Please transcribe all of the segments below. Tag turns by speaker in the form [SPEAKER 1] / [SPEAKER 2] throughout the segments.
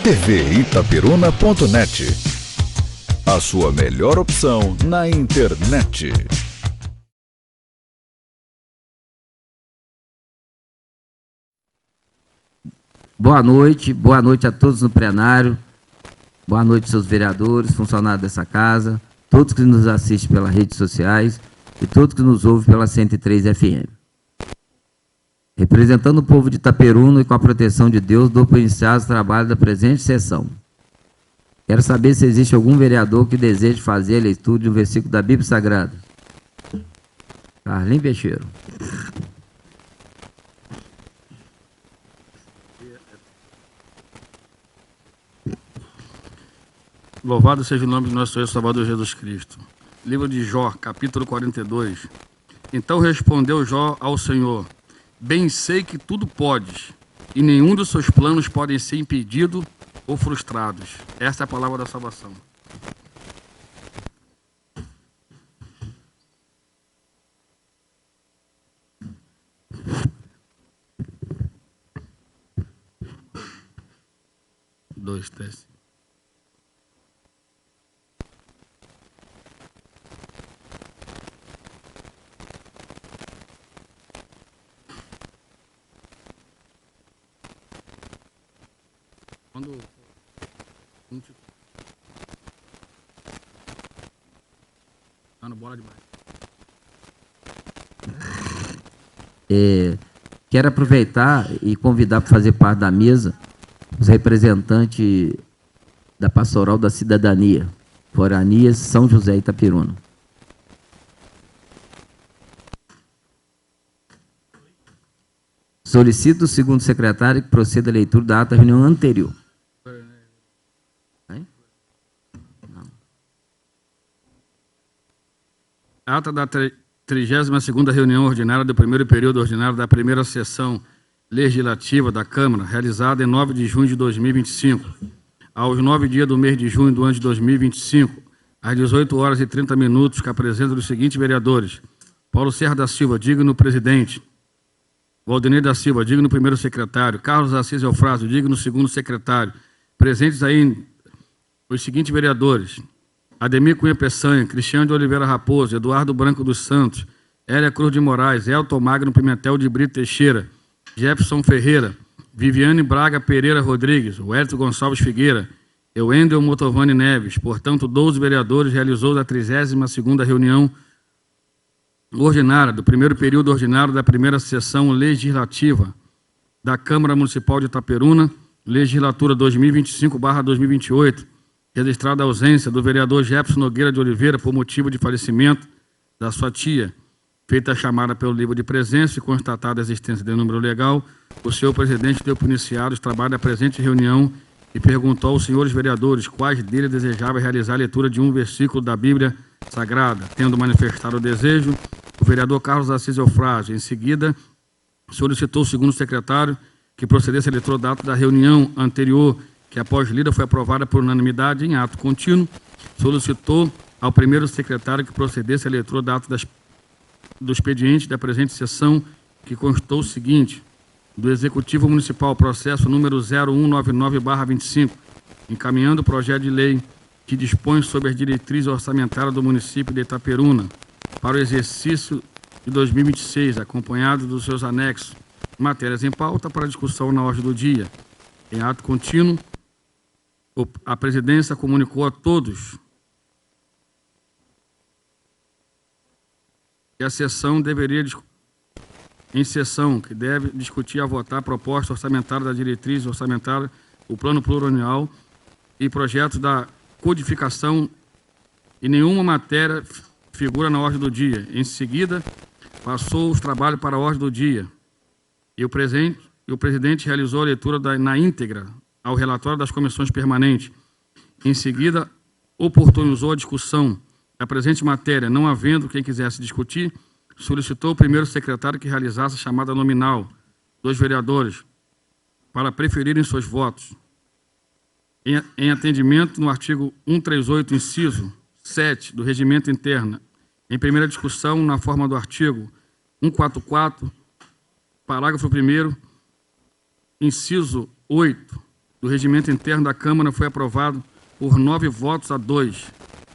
[SPEAKER 1] tvitaperuna.net, a sua melhor opção na internet.
[SPEAKER 2] Boa noite a todos no plenário, boa noite seus vereadores, funcionários dessa casa, todos que nos assistem pelas redes sociais e todos que nos ouvem pela 103 FM. Representando o povo de Itaperuna e com a proteção de Deus, dou por iniciar os trabalhos da presente sessão. Quero saber se existe algum vereador que deseje fazer a leitura de um versículo da Bíblia Sagrada. Carlinhos Peixeiro.
[SPEAKER 3] Louvado seja o nome de nosso Senhor e Salvador Jesus Cristo. Livro de Jó, capítulo 42. Então respondeu Jó ao Senhor: bem sei que tudo podes, e nenhum dos seus planos podem ser impedido ou frustrados. Esta é a palavra da salvação. Dois, três. Quando tá no bola demais.
[SPEAKER 2] Quero aproveitar e convidar para fazer parte da mesa os representantes da Pastoral da Cidadania, Foranias, São José e Itaperuna. Solicito do segundo secretário que proceda a leitura da ata da reunião anterior.
[SPEAKER 3] Ata da 32ª reunião ordinária do primeiro período ordinário da primeira sessão legislativa da Câmara, realizada em 9 de junho de 2025, aos 9 dias do mês de junho do ano de 2025, às 18h30, que apresenta os seguintes vereadores: Paulo Serra da Silva, digno presidente; Valdinei da Silva, digno primeiro secretário; Carlos Assis Eufrásio, digno segundo secretário. Presentes aí os seguintes vereadores: Ademir Cunha Peçanha, Cristiano de Oliveira Raposo, Eduardo Branco dos Santos, Hélia Cruz de Moraes, Elton Magno Pimentel de Brito Teixeira, Jefferson Ferreira, Viviane Braga Pereira Rodrigues, Wellington Gonçalves Figueira, Euendel Motovani Neves. Portanto, 12 vereadores realizou a 32ª reunião ordinária do primeiro período ordinário da primeira sessão legislativa da Câmara Municipal de Itaperuna, legislatura 2025/2028, registrada a ausência do vereador Jefferson Nogueira de Oliveira por motivo de falecimento da sua tia. Feita a chamada pelo livro de presença e constatada a existência de número legal, o senhor presidente deu por iniciado os trabalhos da presente reunião e perguntou aos senhores vereadores quais deles desejavam realizar a leitura de um versículo da Bíblia Sagrada. Tendo manifestado o desejo, o vereador Carlos Assis Eufrásio, em seguida, solicitou o segundo secretário que procedesse a leitura da ata da reunião anterior, que após lida foi aprovada por unanimidade em ato contínuo. Solicitou ao primeiro secretário que procedesse a leitura da ata do expediente da presente sessão, que constou o seguinte: do Executivo Municipal, processo número 0199/25, encaminhando o projeto de lei que dispõe sobre as diretrizes orçamentárias do município de Itaperuna para o exercício de 2026, acompanhado dos seus anexos, matérias em pauta para discussão na ordem do dia. Em ato contínuo, a presidência comunicou a todos que a sessão deveria, em sessão, que deve discutir e votar a proposta orçamentária da diretriz orçamentária, o plano plurianual e projetos da codificação, e nenhuma matéria figura na ordem do dia. Em seguida, passou os trabalhos para a ordem do dia e o presidente realizou a leitura na íntegra ao relatório das comissões permanentes. Em seguida, oportunizou a discussão da presente matéria. Não havendo quem quisesse discutir, solicitou ao primeiro secretário que realizasse a chamada nominal dos vereadores para preferirem seus votos. Em atendimento no artigo 138, inciso 7 do Regimento Interno, em primeira discussão, na forma do artigo 144, parágrafo 1º, inciso 8 do Regimento Interno da Câmara foi aprovado por 9 votos a 2.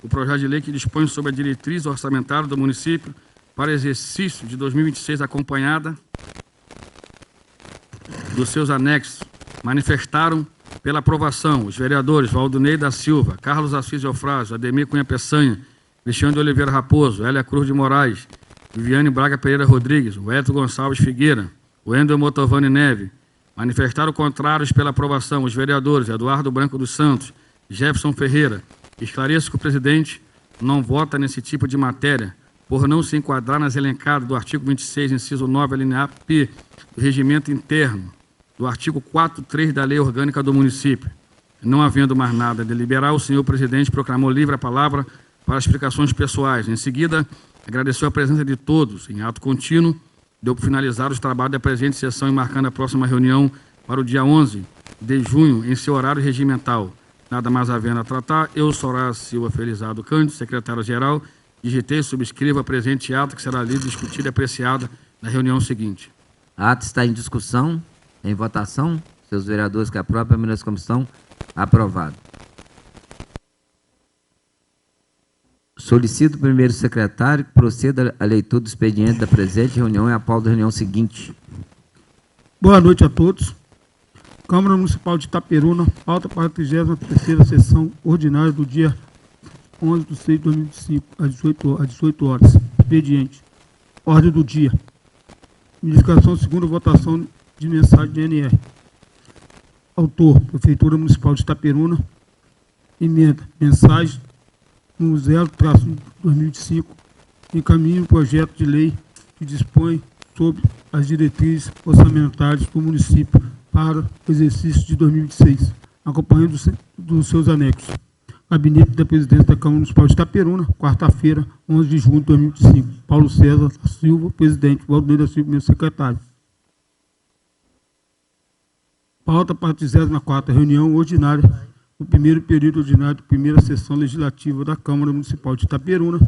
[SPEAKER 3] O projeto de lei que dispõe sobre a diretriz orçamentária do município para exercício de 2026, acompanhada dos seus anexos, manifestaram pela aprovação os vereadores Valdinei da Silva, Carlos Assis Eufrásio, Ademir Cunha Peçanha, Cristiano de Oliveira Raposo, Hélia Cruz de Moraes, Viviane Braga Pereira Rodrigues, Wellington Gonçalves Figueira, Wendel Motovani Neve. Manifestaram contrários pela aprovação os vereadores Eduardo Branco dos Santos, Jefferson Ferreira. Esclareço que o presidente não vota nesse tipo de matéria, por não se enquadrar nas elencadas do artigo 26, inciso 9, alinear P, do Regimento Interno, do artigo 4.3 da Lei Orgânica do Município. Não havendo mais nada a deliberar, o senhor presidente proclamou livre a palavra para explicações pessoais. Em seguida, agradeceu a presença de todos em ato contínuo, deu por finalizar os trabalhos da presente sessão e marcando a próxima reunião para o dia 11 de junho, em seu horário regimental. Nada mais havendo a tratar, eu, Soraya Silva Felizardo Cândido, secretário-geral, digitei e subscrevo a presente ato, que será lido, discutido e apreciado na reunião seguinte.
[SPEAKER 2] A ata está em discussão, em votação. Seus vereadores que aprovam, permaneçam na comissão. Aprovado. Solicito o primeiro secretário que proceda à leitura do expediente da presente reunião e a pauta da reunião seguinte.
[SPEAKER 4] Boa noite a todos. Câmara Municipal de Itaperuna, pauta para a 33ª sessão ordinária do dia 11 de 6 de 2025, às 18 horas. Expediente. Ordem do dia. Modificação segunda votação de mensagem de NR. Autor, Prefeitura Municipal de Itaperuna. Emenda. Mensagem no 0-2025. Encaminha um projeto de lei que dispõe sobre as diretrizes orçamentárias do município para o exercício de 2026, acompanhando dos seus anexos. Gabinete da Presidência da Câmara Municipal de Itaperuna, quarta-feira, 11 de junho de 2025. Paulo César da Silva, presidente. Valdinei da Silva, meu secretário. Pauta para a 34ª reunião ordinária do primeiro período ordinário da primeira sessão legislativa da Câmara Municipal de Itaperuna,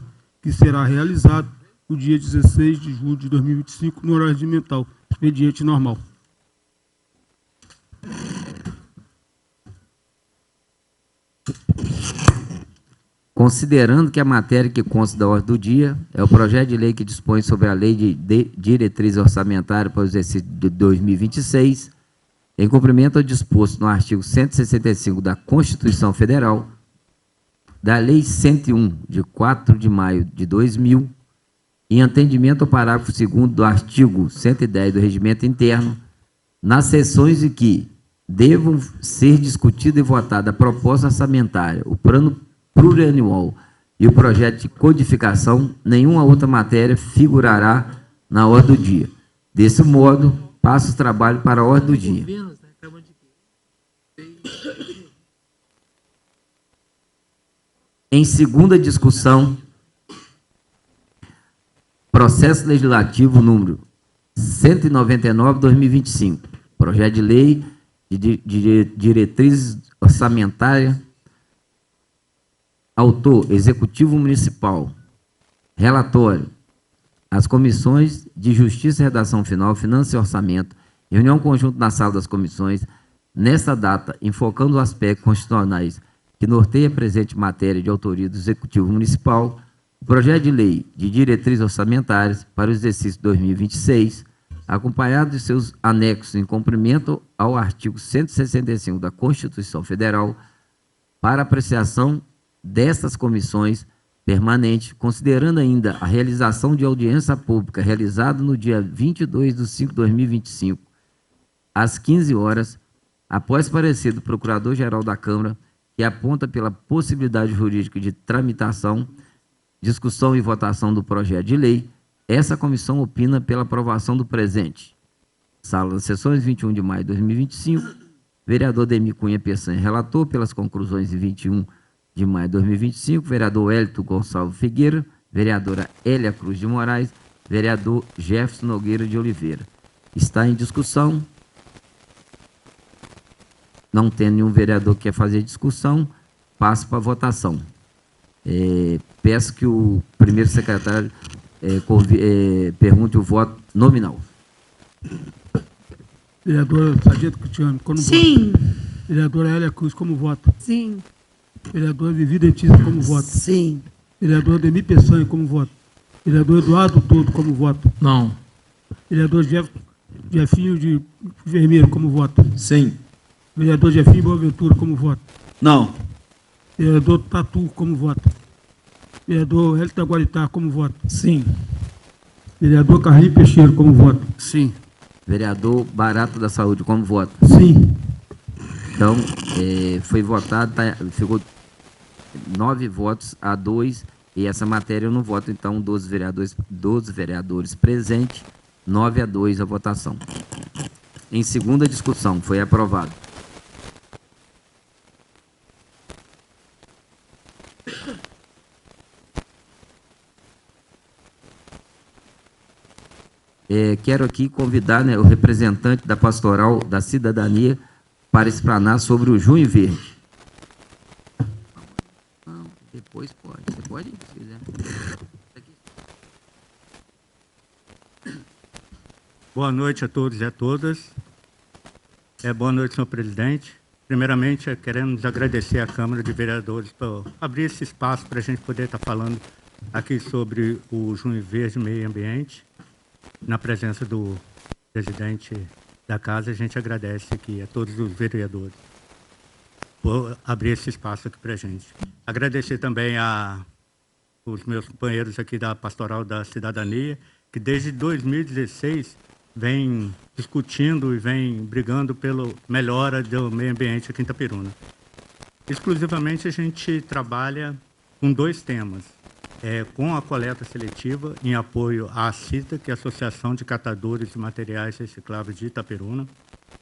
[SPEAKER 4] que será realizado no dia 16 de julho de 2025, no horário regimental. Expediente normal.
[SPEAKER 2] Considerando que a matéria que consta da ordem do dia é o projeto de lei que dispõe sobre a lei de diretriz orçamentária para o exercício de 2026, em cumprimento ao disposto no artigo 165 da Constituição Federal, da Lei 101, de 4 de maio de 2000, em atendimento ao parágrafo 2º do artigo 110 do Regimento Interno, nas sessões em que devam ser discutida e votada a proposta orçamentária, o plano plurianual e o projeto de codificação, nenhuma outra matéria figurará na ordem do dia. Desse modo, passo o trabalho para a ordem do dia. Em segunda discussão, processo legislativo número 199/2025, projeto de lei de diretrizes orçamentárias. Autor, Executivo Municipal. Relatório, as comissões de Justiça e Redação Final, Finanças e Orçamento, reunião conjunta na sala das comissões, nesta data, enfocando os aspectos constitucionais que norteia a presente matéria de autoria do Executivo Municipal, o projeto de lei de diretrizes orçamentárias para o exercício 2026, acompanhado de seus anexos em cumprimento ao artigo 165 da Constituição Federal, para apreciação destas comissões permanentes, considerando ainda a realização de audiência pública realizada no dia 22 de 5 de 2025, às 15 horas, após parecer do Procurador-Geral da Câmara, que aponta pela possibilidade jurídica de tramitação, discussão e votação do projeto de lei, essa comissão opina pela aprovação do presente. Sala das Sessões, 21 de maio de 2025, vereador Ademir Cunha Peçanha, relator pelas conclusões de 21 de maio de 2025, vereador Wellington Gonçalves Figueira, vereadora Hélia Cruz de Moraes, vereador Jefferson Nogueira de Oliveira. Está em discussão. Não tem nenhum vereador que quer fazer discussão, passo para a votação. Peço que o primeiro secretário pergunte o voto nominal.
[SPEAKER 4] Vereadora Sargento Cristiano, quando
[SPEAKER 5] sim.
[SPEAKER 4] Voto. Vereadora Hélia Cruz, como voto?
[SPEAKER 5] Sim.
[SPEAKER 4] Vereador Vivi Dentista, como voto?
[SPEAKER 5] Sim.
[SPEAKER 4] Vereador Ademir Peçanha, como voto? Vereador Eduardo Todo, como voto?
[SPEAKER 6] Não.
[SPEAKER 4] Vereador Jefinho de Vermelho, como voto?
[SPEAKER 6] Sim.
[SPEAKER 4] Vereador Jefinho Boaventura, como voto?
[SPEAKER 6] Não.
[SPEAKER 4] Vereador Tatu, como voto? Vereador Hélio Taguaritá, como voto?
[SPEAKER 6] Sim.
[SPEAKER 4] Vereador Carlinhos Peixeiro, como voto?
[SPEAKER 3] Sim.
[SPEAKER 2] Vereador Barato da Saúde, como voto?
[SPEAKER 4] Sim.
[SPEAKER 2] Então, foi votado, ficou 9 votos a 2, e essa matéria eu não voto, então, 12 vereadores presentes, 9 a 2 a votação. Em segunda discussão, foi aprovado. Quero aqui convidar, né, o representante da Pastoral da Cidadania para explanar sobre o Junho Verde. Não, depois pode. Você pode, se quiser.
[SPEAKER 7] Boa noite a todos e a todas. Boa noite, senhor presidente. Primeiramente, queremos agradecer à Câmara de Vereadores por abrir esse espaço para a gente poder estar falando aqui sobre o Junho Verde e Meio Ambiente. Na presença do presidente da Casa, a gente agradece aqui a todos os vereadores por abrir esse espaço aqui para a gente. Agradecer também os meus companheiros aqui da Pastoral da Cidadania, que desde 2016 vem discutindo e vem brigando pela melhora do meio ambiente aqui em Itaperuna. Exclusivamente a gente trabalha com 2 temas. Com a coleta seletiva, em apoio à ACITA, que é a Associação de Catadores de Materiais Recicláveis de Itaperuna,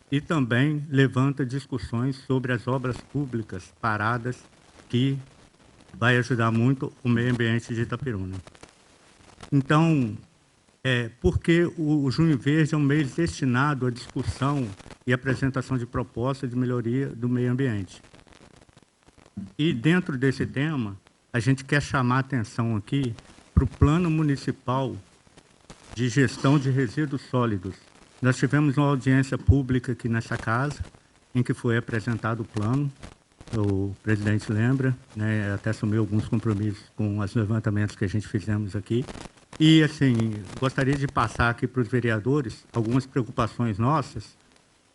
[SPEAKER 7] e também levanta discussões sobre as obras públicas paradas, que vai ajudar muito o meio ambiente de Itaperuna. Então, porque o Junho Verde é um mês destinado à discussão e apresentação de propostas de melhoria do meio ambiente. E dentro desse tema, a gente quer chamar a atenção aqui para o Plano Municipal de Gestão de Resíduos Sólidos. Nós tivemos uma audiência pública aqui nessa casa, em que foi apresentado o plano. O presidente lembra, né, até assumiu alguns compromissos com os levantamentos que a gente fizemos aqui. E, assim, gostaria de passar aqui para os vereadores algumas preocupações nossas,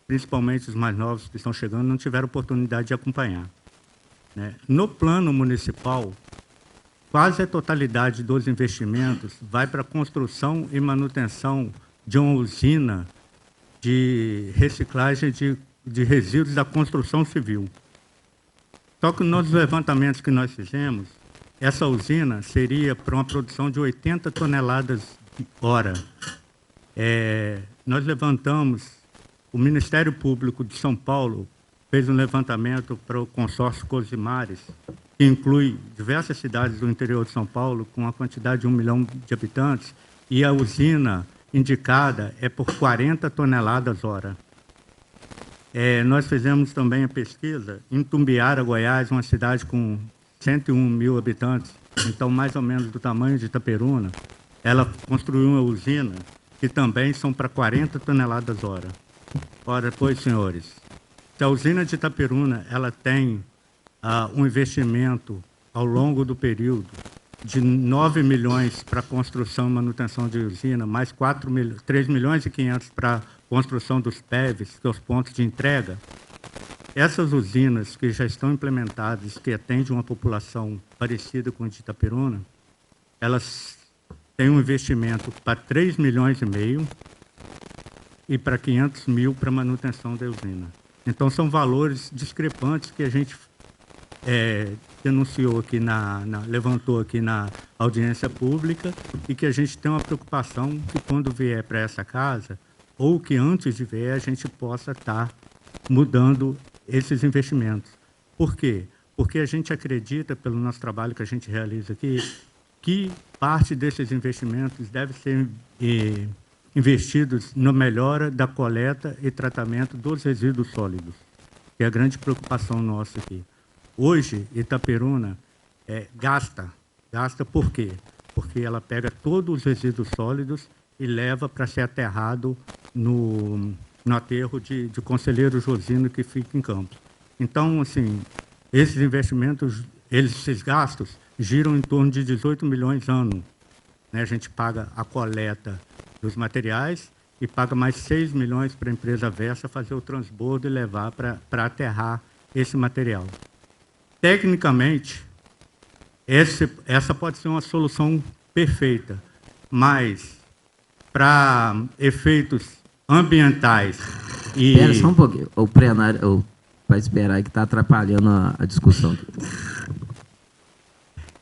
[SPEAKER 7] principalmente os mais novos que estão chegando, não tiveram oportunidade de acompanhar. No plano municipal, quase a totalidade dos investimentos vai para a construção e manutenção de uma usina de reciclagem de resíduos da construção civil. Só que nos levantamentos que nós fizemos, essa usina seria para uma produção de 80 toneladas por hora. Nós levantamos, o Ministério Público de São Paulo fez um levantamento para o consórcio Cosimares, que inclui diversas cidades do interior de São Paulo, com uma quantidade de 1 milhão de habitantes, e a usina indicada é por 40 toneladas hora. Nós fizemos também a pesquisa em Tumbiara, Goiás, uma cidade com 101 mil habitantes, então mais ou menos do tamanho de Itaperuna. Ela construiu uma usina que também são para 40 toneladas hora. Ora, pois, senhores, se a usina de Itaperuna ela tem um investimento ao longo do período de 9 milhões para construção e manutenção de usina, mais 3 milhões e 500 para construção dos PEVs, que são os pontos de entrega, essas usinas que já estão implementadas, que atendem uma população parecida com a de Itaperuna, elas têm um investimento para 3 milhões e meio e para 500 mil para manutenção da usina. Então, são valores discrepantes que a gente denunciou aqui, levantou aqui na audiência pública, e que a gente tem uma preocupação que quando vier para essa casa, ou que antes de vier, a gente possa estar mudando esses investimentos. Por quê? Porque a gente acredita, pelo nosso trabalho que a gente realiza aqui, que parte desses investimentos deve ser investidos na melhora da coleta e tratamento dos resíduos sólidos, que é a grande preocupação nossa aqui. Hoje, Itaperuna gasta por quê? Porque ela pega todos os resíduos sólidos e leva para ser aterrado no aterro de Conselheiro Josino, que fica em Campos. Então, assim, esses investimentos, esses gastos, giram em torno de 18 milhões ano. Né? A gente paga a coleta dos materiais e paga mais 6 milhões para a empresa Versa fazer o transbordo e levar para aterrar esse material. Tecnicamente, essa pode ser uma solução perfeita, mas para efeitos ambientais e...
[SPEAKER 2] Espera só um pouquinho. O plenário vai esperar aí que está atrapalhando a discussão.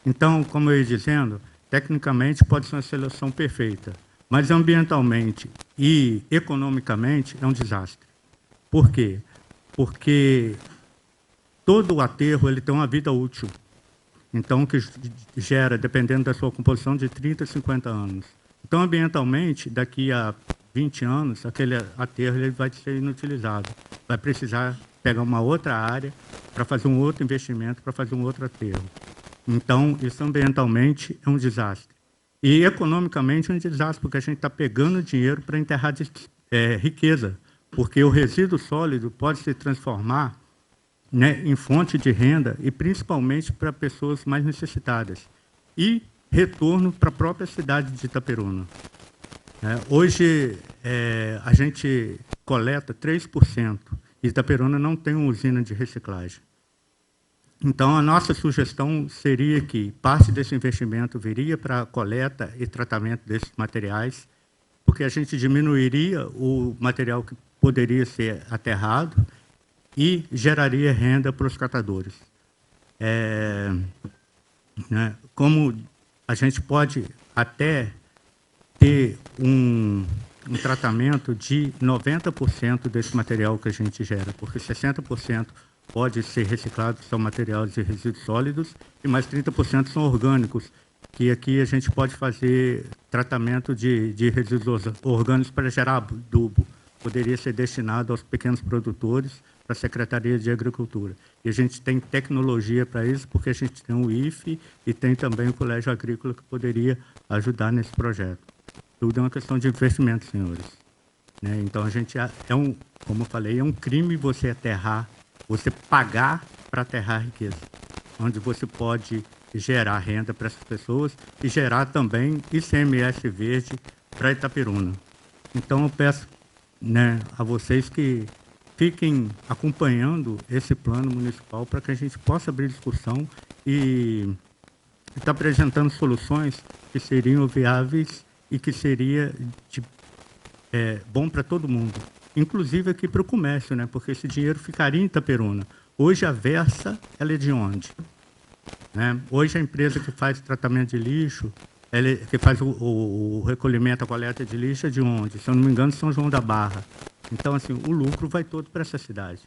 [SPEAKER 7] Então, como eu ia dizendo, tecnicamente pode ser uma solução perfeita, mas ambientalmente e economicamente é um desastre. Por quê? Porque todo o aterro ele tem uma vida útil. Então, que gera, dependendo da sua composição, de 30 a 50 anos. Então, ambientalmente, daqui a 20 anos, aquele aterro ele vai ser inutilizado. Vai precisar pegar uma outra área para fazer um outro investimento, para fazer um outro aterro. Então, isso ambientalmente é um desastre. E economicamente é um desastre, porque a gente está pegando dinheiro para enterrar riqueza, porque o resíduo sólido pode se transformar, né, em fonte de renda e principalmente para pessoas mais necessitadas. E retorno para a própria cidade de Itaperuna. Hoje, a gente coleta 3%, e Itaperuna não tem uma usina de reciclagem. Então, a nossa sugestão seria que parte desse investimento viria para a coleta e tratamento desses materiais, porque a gente diminuiria o material que poderia ser aterrado e geraria renda para os catadores. Né, como a gente pode até ter um tratamento de 90% desse material que a gente gera, porque 60% pode ser reciclado, são materiais de resíduos sólidos, e mais 30% são orgânicos, que aqui a gente pode fazer tratamento de resíduos orgânicos para gerar adubo. Poderia ser destinado aos pequenos produtores, para a Secretaria de Agricultura. E a gente tem tecnologia para isso, porque a gente tem o IFE e tem também o Colégio Agrícola que poderia ajudar nesse projeto. Tudo é uma questão de investimento, senhores. Né? Então, a gente como eu falei, é um crime você aterrar, você pagar para aterrar riqueza, onde você pode gerar renda para essas pessoas e gerar também ICMS verde para Itaperuna. Então, eu peço, né, a vocês que fiquem acompanhando esse plano municipal para que a gente possa abrir discussão e estar apresentando soluções que seriam viáveis e que seria bom para todo mundo, inclusive aqui para o comércio, né? Porque esse dinheiro ficaria em Itaperuna. Hoje a Versa, ela é de onde? Né? Hoje a empresa que faz tratamento de lixo, que faz o recolhimento, a coleta de lixo é de onde? Se eu não me engano, São João da Barra. Então, assim, o lucro vai todo para essa cidade,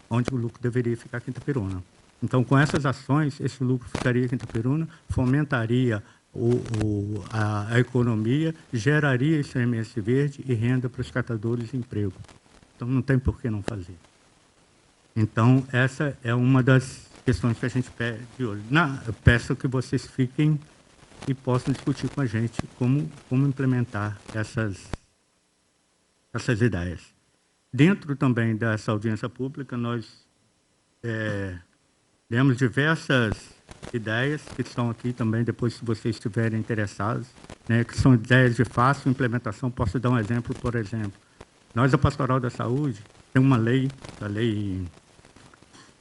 [SPEAKER 7] onde o lucro deveria ficar aqui em Itaperuna. Então, com essas ações, esse lucro ficaria aqui em Itaperuna, fomentaria a economia, geraria ICMS verde e renda para os catadores e emprego. Então, não tem por que não fazer. Então, essa é uma das questões que a gente pede de olho. Eu peço que vocês fiquem e possam discutir com a gente como implementar essas ideias. Dentro também dessa audiência pública, nós demos diversas ideias que estão aqui também, depois se vocês estiverem interessados, né, que são ideias de fácil implementação. Posso dar um exemplo, por exemplo. Nós, a Pastoral da Saúde, tem uma lei, a Lei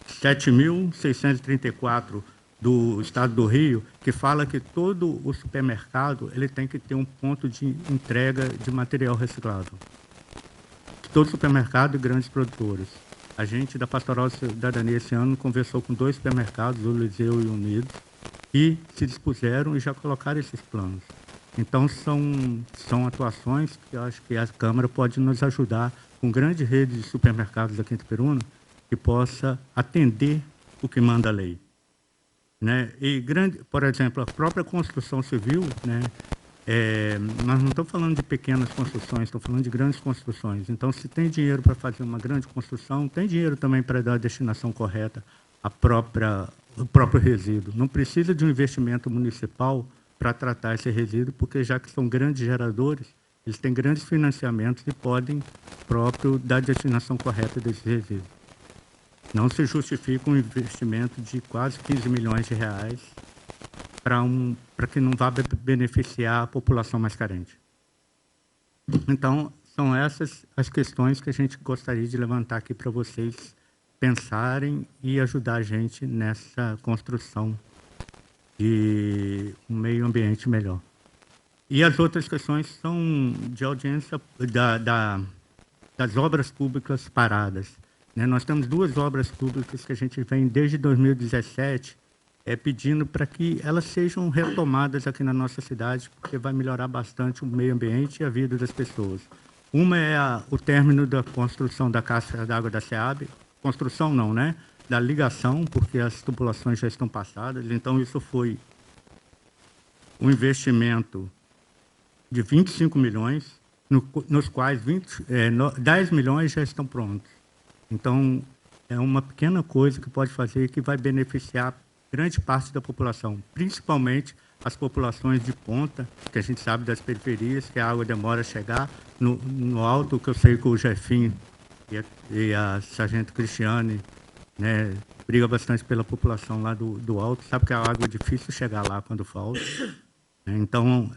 [SPEAKER 7] 7.634 do Estado do Rio, que fala que todo o supermercado ele tem que ter um ponto de entrega de material reciclável. Todo supermercado e grandes produtores. A gente, da Pastoral da Cidadania, esse ano, conversou com 2 supermercados, o Liseu e o Unidos, que se dispuseram e já colocaram esses planos. Então, são atuações que eu acho que a Câmara pode nos ajudar com grande rede de supermercados aqui em Itaperuna, que possa atender o que manda a lei. Né? E, por exemplo, a própria construção civil, né? Nós não estamos falando de pequenas construções, estamos falando de grandes construções. Então, se tem dinheiro para fazer uma grande construção, tem dinheiro também para dar a destinação correta ao próprio resíduo. Não precisa de um investimento municipal para tratar esse resíduo, porque já que são grandes geradores, eles têm grandes financiamentos e podem próprio dar a destinação correta desse resíduo. Não se justifica um investimento de quase 15 milhões de reais para que não vá beneficiar a população mais carente. Então, são essas as questões que a gente gostaria de levantar aqui para vocês pensarem e ajudar a gente nessa construção de um meio ambiente melhor. E as outras questões são de audiência das obras públicas paradas, né? Nós temos 2 obras públicas que a gente vem desde 2017 pedindo para que elas sejam retomadas aqui na nossa cidade, porque vai melhorar bastante o meio ambiente e a vida das pessoas. Uma é o término da construção da caixa d'água da SEAB, construção não, né? Da ligação, porque as tubulações já estão passadas, então isso foi um investimento de 25 milhões, nos quais 10 milhões já estão prontos. Então, é uma pequena coisa que pode fazer que vai beneficiar grande parte da população, principalmente as populações de ponta, que a gente sabe das periferias, que a água demora a chegar no alto, que eu sei que o Jefinho e a Sargento Cristiane, né, briga bastante pela população lá do alto, sabe que a água é difícil chegar lá quando falta. Então,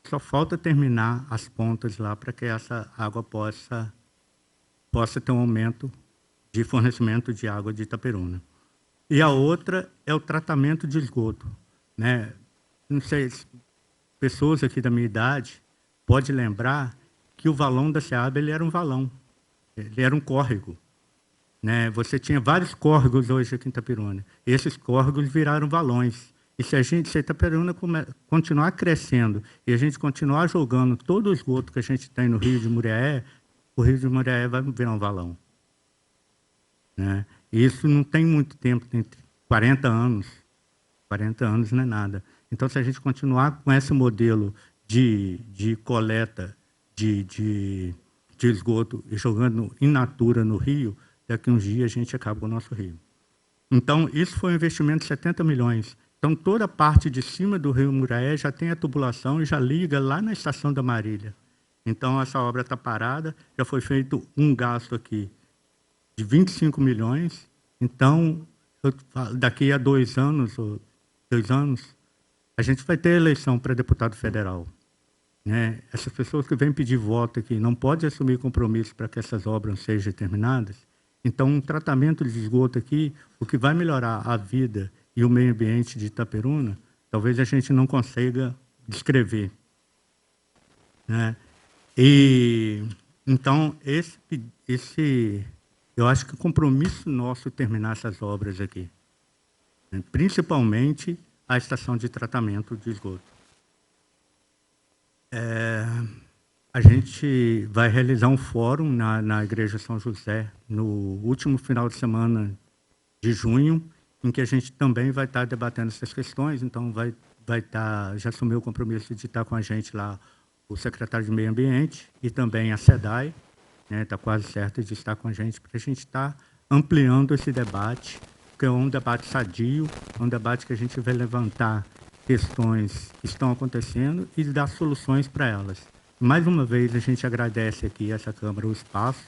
[SPEAKER 7] só falta terminar as pontas lá para que essa água possa ter um aumento de fornecimento de água de Itaperuna. E a outra é o tratamento de esgoto, né? Não sei, pessoas aqui da minha idade podem lembrar que o valão da SEAB ele era um valão, ele era um córrego, né? Você tinha vários córregos hoje aqui em Itaperuna. Esses córregos viraram valões. E se Itaperuna continuar crescendo e a gente continuar jogando todo o esgoto que a gente tem no Rio de Muriaé, o Rio de Muriaé vai virar um valão, né? E isso não tem muito tempo, tem 40 anos. 40 anos não é nada. Então, se a gente continuar com esse modelo de coleta de esgoto e jogando in natura no rio, daqui a uns dias a gente acaba com o nosso rio. Então, isso foi um investimento de 70 milhões. Então, toda a parte de cima do rio Muriaé já tem a tubulação e já liga lá na estação da Marília. Então, essa obra está parada, já foi feito um gasto aqui de 25 milhões. Então, daqui a 2 anos, a gente vai ter eleição para deputado federal, né? Essas pessoas que vêm pedir voto aqui não podem assumir compromisso para que essas obras sejam terminadas. Então, um tratamento de esgoto aqui, o que vai melhorar a vida e o meio ambiente de Itaperuna, talvez a gente não consiga descrever, né? E então eu acho que o compromisso nosso é terminar essas obras aqui, né? Principalmente a estação de tratamento de esgoto. A gente vai realizar um fórum na Igreja São José no último final de semana de junho, em que a gente também vai estar debatendo essas questões. Então, já assumiu o compromisso de estar com a gente lá o secretário de Meio Ambiente e também a SEDAI, né, está quase certo de estar com a gente, para a gente estar ampliando esse debate, que é um debate sadio, é um debate que a gente vai levantar questões que estão acontecendo e dar soluções para elas. Mais uma vez, a gente agradece aqui a essa Câmara o espaço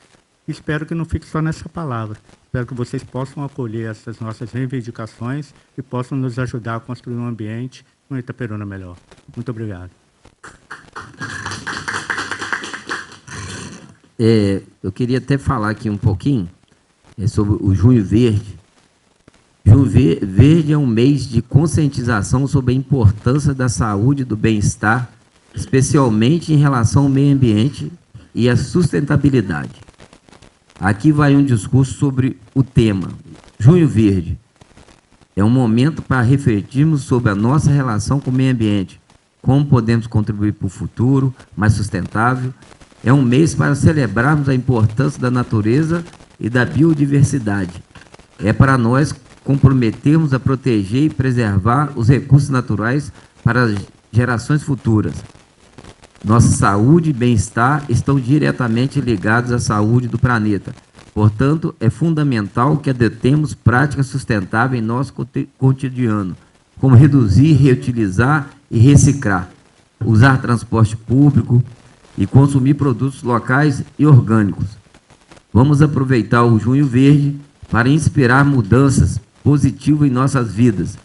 [SPEAKER 7] e espero que não fique só nessa palavra. Espero que vocês possam acolher essas nossas reivindicações e possam nos ajudar a construir um ambiente com Itaperuna melhor. Muito obrigado.
[SPEAKER 2] Eu queria até falar aqui um pouquinho sobre o Junho Verde. Junho Verde é um mês de conscientização sobre a importância da saúde e do bem-estar, especialmente em relação ao meio ambiente e à sustentabilidade. Aqui vai um discurso sobre o tema. Junho Verde é um momento para refletirmos sobre a nossa relação com o meio ambiente, como podemos contribuir para o futuro mais sustentável. É um mês para celebrarmos a importância da natureza e da biodiversidade. É para nós comprometermos a proteger e preservar os recursos naturais para as gerações futuras. Nossa saúde e bem-estar estão diretamente ligados à saúde do planeta. Portanto, é fundamental que adotemos práticas sustentáveis em nosso cotidiano, como reduzir, reutilizar e reciclar, usar transporte público e consumir produtos locais e orgânicos. Vamos aproveitar o Junho Verde para inspirar mudanças positivas em nossas vidas,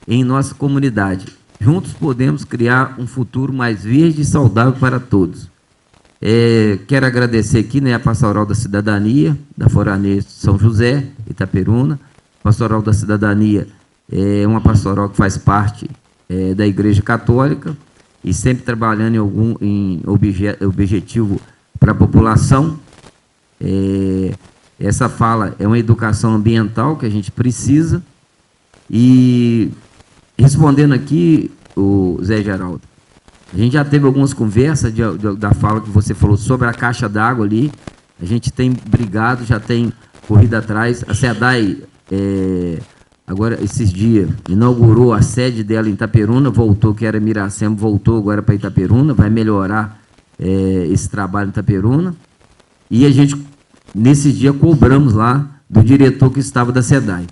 [SPEAKER 2] em nossa comunidade. Juntos podemos criar um futuro mais verde e saudável para todos. Quero agradecer aqui, né, a Pastoral da Cidadania, da Foraneira São José, Itaperuna. Pastoral da Cidadania é uma pastoral que faz parte da Igreja Católica e sempre trabalhando em objetivo para a população. Essa fala é uma educação ambiental que a gente precisa. E respondendo aqui, o Zé Geraldo, a gente já teve algumas conversas da fala que você falou sobre a caixa d'água ali. A gente tem brigado, já tem corrido atrás. A SEDAI, agora, esses dias, inaugurou a sede dela em Itaperuna, voltou, que era Miracema, voltou agora para Itaperuna, vai melhorar esse trabalho em Itaperuna. E a gente, nesse dia, cobramos lá do diretor que estava da SEDAI.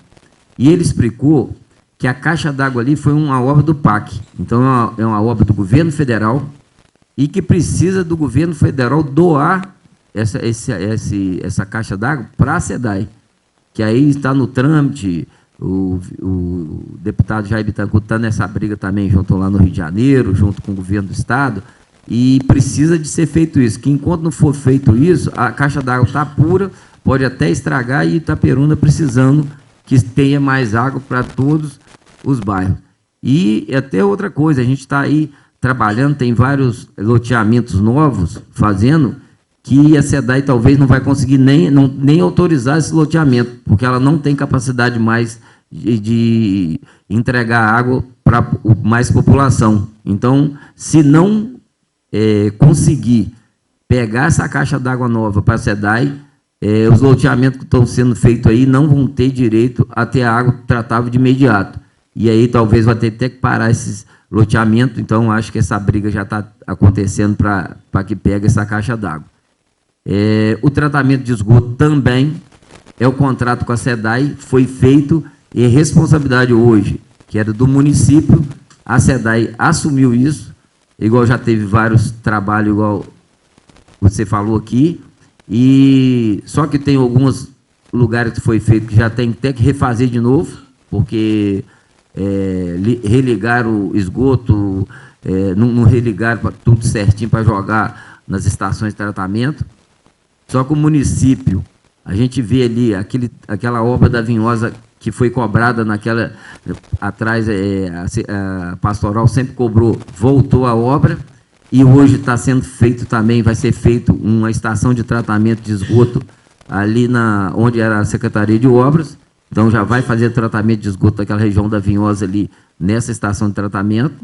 [SPEAKER 2] E ele explicou que a caixa d'água ali foi uma obra do PAC. Então, é uma obra do governo federal e que precisa do governo federal doar essa caixa d'água para a SEDAI, que aí está no trâmite. O deputado Jair Bittencourt está nessa briga também, junto lá no Rio de Janeiro, junto com o governo do Estado, e precisa de ser feito isso, que enquanto não for feito isso, a caixa d'água está pura, pode até estragar, e Itaperuna precisando que tenha mais água para todos os bairros. E até outra coisa, a gente está aí trabalhando, tem vários loteamentos novos fazendo, que a SEDAI talvez não vai conseguir nem autorizar esse loteamento, porque ela não tem capacidade mais de entregar água para mais população. Então, se não conseguir pegar essa caixa d'água nova para a SEDAI, os loteamentos que estão sendo feitos aí não vão ter direito a ter água tratável de imediato. E aí talvez vai ter até que parar esses loteamentos. Então, acho que essa briga já está acontecendo para que pegue essa caixa d'água. O tratamento de esgoto também é o contrato com a SEDAI, foi feito, e a responsabilidade hoje, que era do município, a SEDAI assumiu isso, igual já teve vários trabalhos, igual você falou aqui, e só que tem alguns lugares que foi feito que já tem até que refazer de novo, porque religar o esgoto, não religaram tudo certinho para jogar nas estações de tratamento. Só que o município, a gente vê ali aquela obra da Vinhosa que foi cobrada atrás, a pastoral sempre cobrou, voltou a obra, e hoje está sendo feito também, vai ser feito uma estação de tratamento de esgoto ali onde era a Secretaria de Obras. Então, já vai fazer tratamento de esgoto daquela região da Vinhosa ali, nessa estação de tratamento.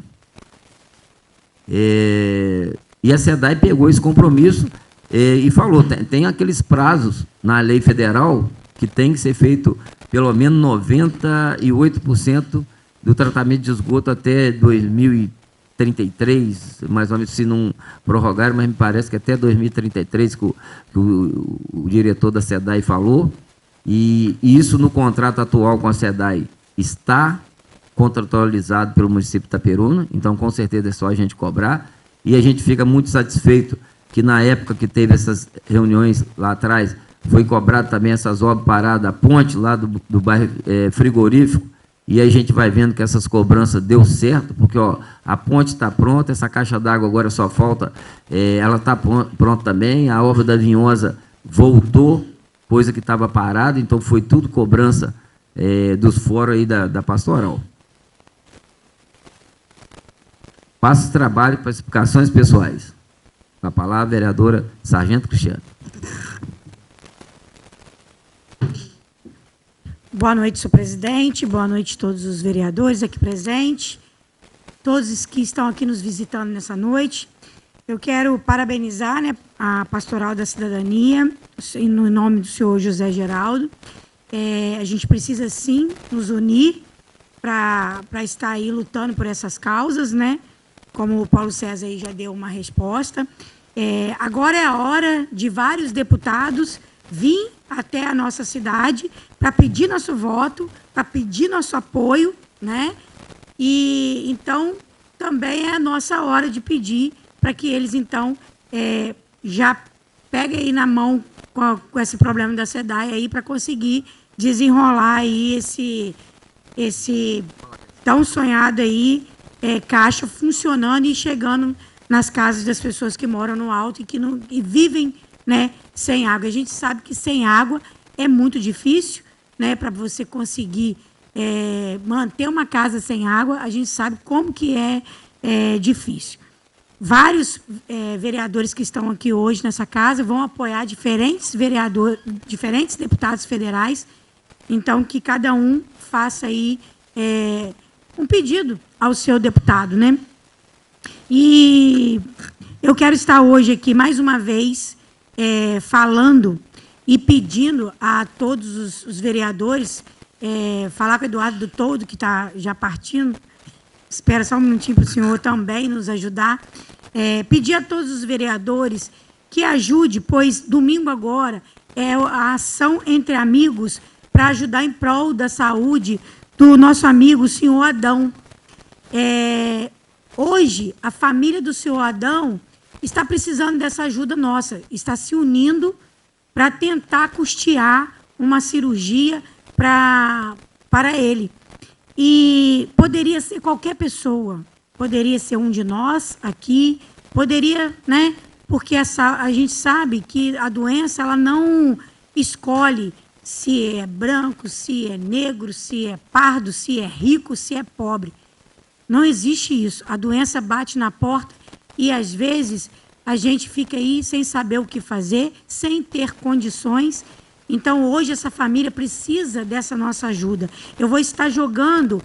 [SPEAKER 2] E a SEDAI pegou esse compromisso e falou, tem aqueles prazos na lei federal que tem que ser feito pelo menos 98% do tratamento de esgoto até 2033, mais ou menos, se não prorrogar, mas me parece que até 2033 que o diretor da SEDAI falou. E isso no contrato atual com a SEDAI está contratualizado pelo município de Itaperuna, então com certeza é só a gente cobrar, e a gente fica muito satisfeito que na época que teve essas reuniões lá atrás, foi cobrado também essas obras paradas, a ponte lá do bairro Frigorífico, e aí a gente vai vendo que essas cobranças deu certo, porque a ponte está pronta, essa caixa d'água agora só falta, ela está pronta também, a obra da Vinhosa voltou, coisa que estava parada, então foi tudo cobrança dos fóruns aí da pastoral. Passo trabalho para explicações pessoais. Com a palavra, a vereadora Sargento Cristiano.
[SPEAKER 5] Boa noite, senhor presidente. Boa noite a todos os vereadores aqui presentes, todos os que estão aqui nos visitando nessa noite. Eu quero parabenizar, né, a Pastoral da Cidadania, no nome do senhor José Geraldo. A gente precisa, sim, nos unir para estar aí lutando por essas causas, né? Como o Paulo César aí já deu uma resposta. Agora é a hora de vários deputados vir até a nossa cidade para pedir nosso voto, para pedir nosso apoio, né? E, então, também é a nossa hora de pedir para que eles, então, já peguem aí na mão com esse problema da SEDAI aí para conseguir desenrolar aí esse tão sonhado aí caixa funcionando e chegando nas casas das pessoas que moram no alto e que não e vivem, né, sem água. A gente sabe que sem água é muito difícil, né, para você conseguir manter uma casa sem água. A gente sabe como que é difícil. Vários vereadores que estão aqui hoje nessa casa vão apoiar diferentes deputados federais. Então, que cada um faça aí um pedido ao seu deputado, né? E eu quero estar hoje aqui, mais uma vez, falando e pedindo a todos os vereadores, falar com o Eduardo do Todo, que está já partindo, espera só um minutinho para o senhor também nos ajudar, pedir a todos os vereadores que ajude, pois domingo agora é a ação entre amigos para ajudar em prol da saúde do nosso amigo, o senhor Adão. Hoje, a família do senhor Adão está precisando dessa ajuda nossa, está se unindo para tentar custear uma cirurgia para ele. E poderia ser qualquer pessoa, poderia ser um de nós aqui, poderia, né? Porque a gente sabe que a doença ela não escolhe se é branco, se é negro, se é pardo, se é rico, se é pobre. Não existe isso. A doença bate na porta e, às vezes, a gente fica aí sem saber o que fazer, sem ter condições. Então, hoje, essa família precisa dessa nossa ajuda. Eu vou estar jogando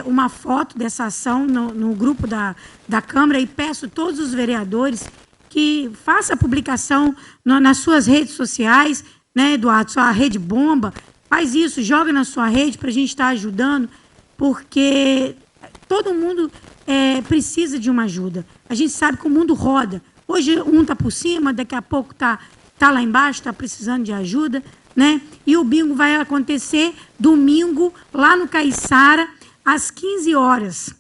[SPEAKER 5] uma foto dessa ação no grupo da Câmara e peço a todos os vereadores que façam a publicação nas suas redes sociais, né, Eduardo? Sua rede bomba, faz isso, joga na sua rede para a gente estar ajudando, porque todo mundo precisa de uma ajuda. A gente sabe que o mundo roda. Hoje um está por cima, daqui a pouco está lá embaixo, está precisando de ajuda, né? E o bingo vai acontecer domingo, lá no Caiçara, às 15 horas.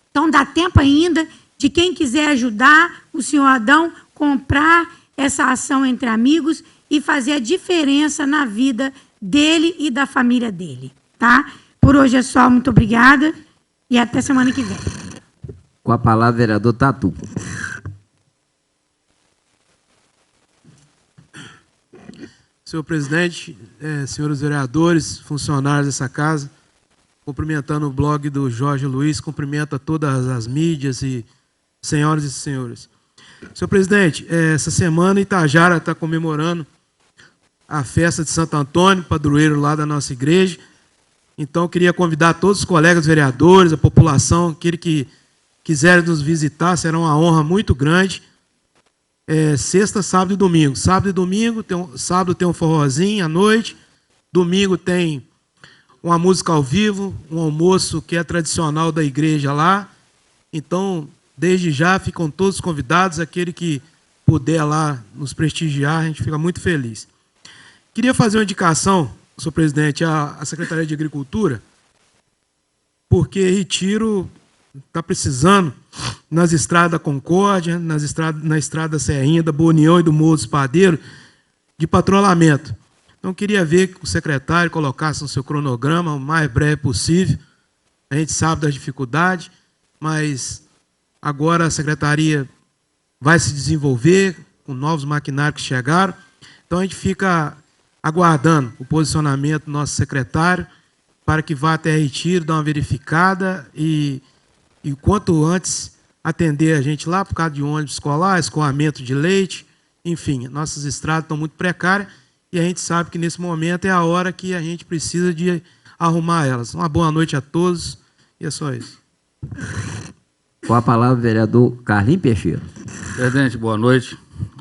[SPEAKER 5] Então dá tempo ainda de quem quiser ajudar o senhor Adão, comprar essa ação entre amigos e fazer a diferença na vida dele e da família dele, tá? Por hoje é só, muito obrigada e até semana que vem.
[SPEAKER 2] Com a palavra, vereador Tatu.
[SPEAKER 6] Senhor presidente, senhores vereadores, funcionários dessa casa, cumprimentando o blog do Jorge Luiz, cumprimento a todas as mídias e senhoras e senhores. Senhor presidente, essa semana Itajara está comemorando a festa de Santo Antônio, padroeiro lá da nossa igreja. Então, eu queria convidar todos os colegas vereadores, a população, aquele que quiser nos visitar, será uma honra muito grande. Sexta, sábado e domingo. Sábado e domingo, sábado tem um forrozinho à noite, domingo tem uma música ao vivo, um almoço que é tradicional da igreja lá. Então, desde já, ficam todos convidados, aquele que puder lá nos prestigiar, a gente fica muito feliz. Queria fazer uma indicação, senhor presidente, à Secretaria de Agricultura, porque Retiro está precisando, nas estradas da Concórdia, na estrada da Serrinha, da Boa União e do Morro dos Padeiros, de patrulhamento. Então, queria ver que o secretário colocasse no seu cronograma o mais breve possível. A gente sabe das dificuldades, mas agora a secretaria vai se desenvolver com novos maquinários que chegaram. Então, a gente fica aguardando o posicionamento do nosso secretário para que vá até Retiro, dar uma verificada e quanto antes atender a gente lá por causa de ônibus escolar, escoamento de leite, enfim, nossas estradas estão muito precárias e a gente sabe que nesse momento é a hora que a gente precisa de arrumar elas. Uma boa noite a todos e é só isso.
[SPEAKER 2] Com a palavra, o vereador Carlinhos Peixeira.
[SPEAKER 3] Presidente, boa noite.